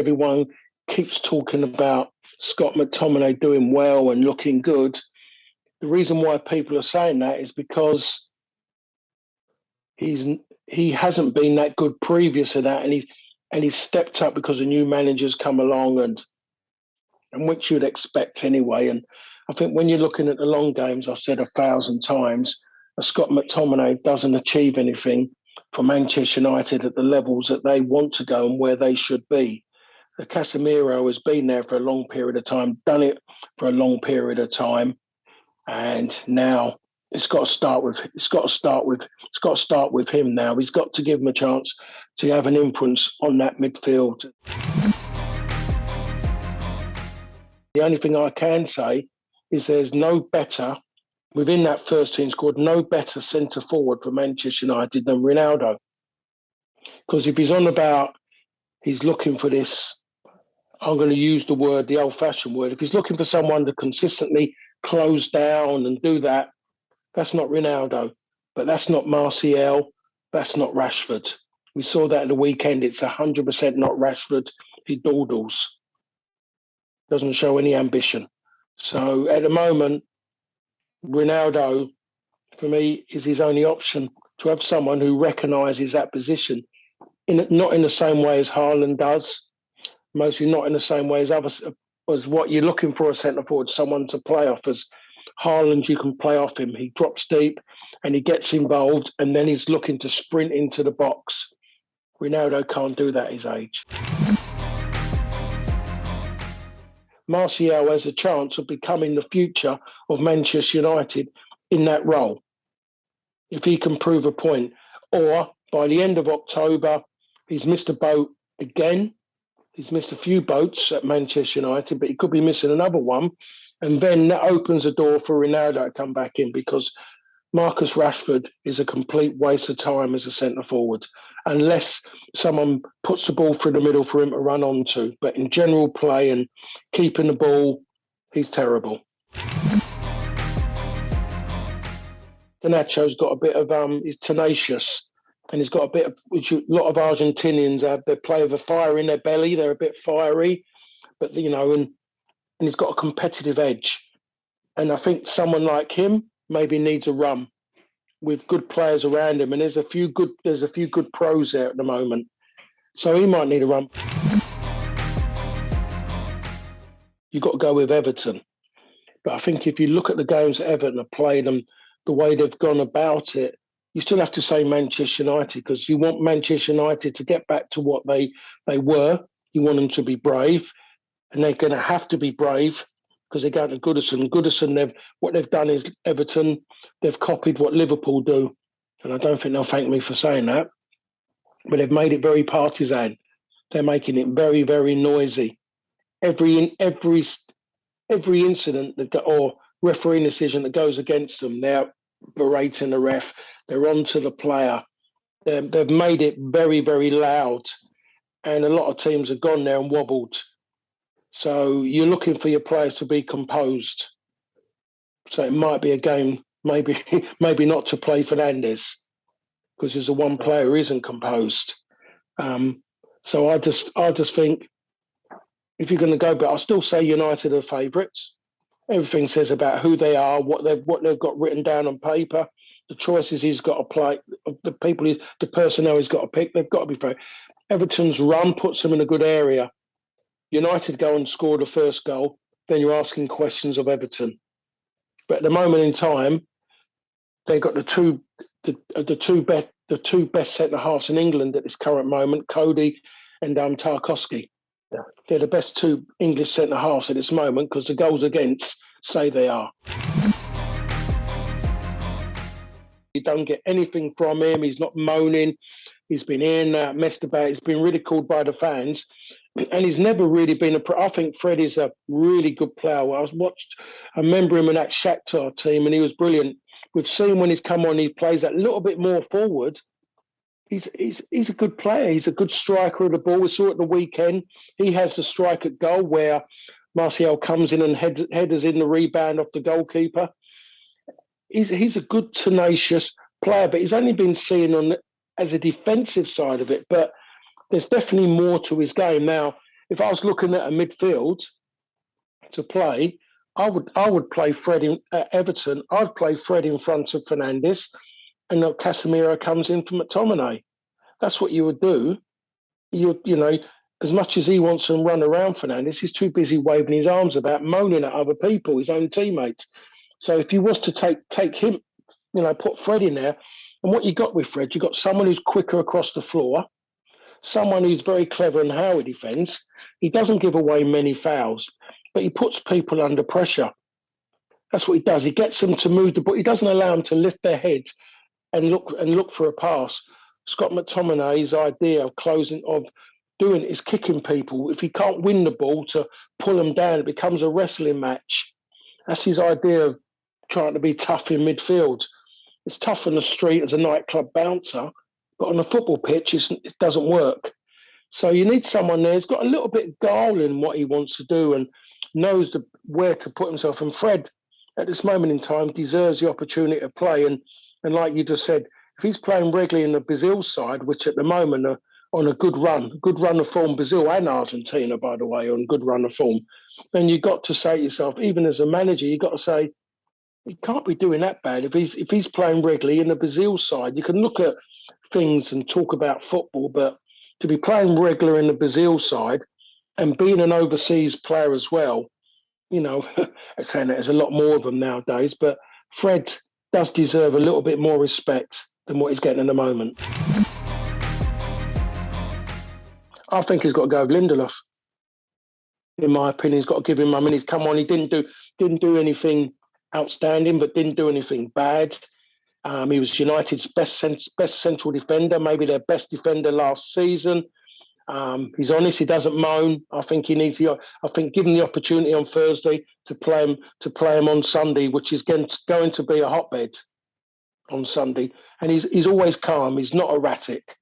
everyone keeps talking about Scott McTominay doing well and looking good, the reason why people are saying that is because he hasn't been that good previous to that, and he's stepped up because a new manager's come along, and which you'd expect anyway. And I think when you're looking at the long games, I've said 1,000 times, Scott McTominay doesn't achieve anything for Manchester United at the levels that they want to go and where they should be. The Casemiro has been there for a long period of time, done it for a long period of time, and now it's got to start with him now. He's got to give him a chance to have an influence on that midfield. The only thing I can say is there's no better, within that first team squad, no better centre forward for Manchester United than Ronaldo. Because if he's on about, he's looking for this, I'm going to use the word, the old-fashioned word, if he's looking for someone to consistently close down and do that, that's not Ronaldo. But that's not Martial, that's not Rashford. We saw that at the weekend. It's 100% not Rashford. He dawdles. Doesn't show any ambition. So at the moment, Ronaldo, for me, is his only option to have someone who recognises that position. Not in the same way as Haaland does, mostly not in the same way as others, as what you're looking for a centre forward, someone to play off. As Haaland, you can play off him. He drops deep and he gets involved, and then he's looking to sprint into the box. Ronaldo can't do that at his age. Martial has a chance of becoming the future of Manchester United in that role, if he can prove a point. Or by the end of October, he's missed a boat again. He's missed a few boats at Manchester United, but he could be missing another one. And then that opens the door for Ronaldo to come back in, because Marcus Rashford is a complete waste of time as a centre forward, unless someone puts the ball through the middle for him to run onto. But in general play and keeping the ball, he's terrible. Nacho's got a bit of, he's tenacious, and he's got a bit of, which a lot of Argentinians have, they play with a fire in their belly, they're a bit fiery, but, you know, and he's got a competitive edge. And I think someone like him maybe needs a run with good players around him, and there's a few good pros there at the moment, so he might need a run. You've got to go with Everton, but I think if you look at the games that Everton have played and the way they've gone about it, you still have to say Manchester United, because you want Manchester United to get back to what they were. You want them to be brave, and they're going to have to be brave, because they're going to Goodison. Goodison, what they've done is Everton, they've copied what Liverpool do. And I don't think they'll thank me for saying that. But they've made it very partisan. They're making it very, very noisy. Every incident or referee decision that goes against them, they're berating the ref. They're on to the player. They've made it very, very loud. And a lot of teams have gone there and wobbled. So you're looking for your players to be composed. So it might be a game, maybe not to play Fernandes, because there's a one player who isn't composed. So I just think if you're going to go, but I still say United are favourites. Everything says about who they are, what they've got written down on paper, the choices he's got to play, the personnel he's got to pick. They've got to be fair. Everton's run puts them in a good area. United go and score the first goal, then you're asking questions of Everton. But at the moment in time, they've got the two best centre halves in England at this current moment, Cody and Tarkowski. Yeah. They're the best two English centre halves at this moment, because the goals against say they are. You don't get anything from him. He's not moaning. He's been in, messed about. He's been ridiculed by the fans. And he's never really been I think Fred is a really good player. I remember him in that Shakhtar team, and he was brilliant. We've seen when he's come on, he plays that little bit more forward. He's a good player. He's a good striker of the ball. We saw at the weekend. He has the strike at goal where Martial comes in and headers in the rebound off the goalkeeper. He's a good, tenacious player, but he's only been seen as a defensive side of it. But there's definitely more to his game now. if I was looking at a midfield to play, I would play Fred at Everton. I'd play Fred in front of Fernandes, and Casemiro comes in for McTominay. That's what you would do. You know, as much as he wants to run around Fernandes, he's too busy waving his arms about, moaning at other people, his own teammates. So if you was to take him, put Fred in there, and what you got with Fred, you got someone who's quicker across the floor, someone who's very clever in how he defends. He doesn't give away many fouls, but he puts people under pressure. That's what he does. He gets them to move the ball. He doesn't allow them to lift their heads and look for a pass. Scott McTominay's idea of doing is kicking people. If he can't win the ball, to pull them down, it becomes a wrestling match. That's his idea of trying to be tough in midfield. It's tough on the street as a nightclub bouncer, but on a football pitch, it doesn't work. So you need someone there who's got a little bit of guile in what he wants to do and knows where to put himself. And Fred, at this moment in time, deserves the opportunity to play. And like you just said, if he's playing regularly in the Brazil side, which at the moment are on a good run of form, Brazil and Argentina, by the way, on good run of form, then you've got to say to yourself, even as a manager, you've got to say, he can't be doing that bad. If he's playing regularly in the Brazil side, you can look at things and talk about football, but to be playing regular in the Brazil side and being an overseas player as well, I'm saying that there's a lot more of them nowadays, but Fred does deserve a little bit more respect than what he's getting at the moment. I think he's got to go with Lindelof. In my opinion, he's got to give him. I mean, he's come on. He didn't do anything outstanding, but didn't do anything bad. He was United's best central defender, maybe their best defender last season. He's honest. He doesn't moan. I think he needs I think give him the opportunity on Thursday to play him on Sunday, which is going to be a hotbed on Sunday. And he's always calm. He's not erratic.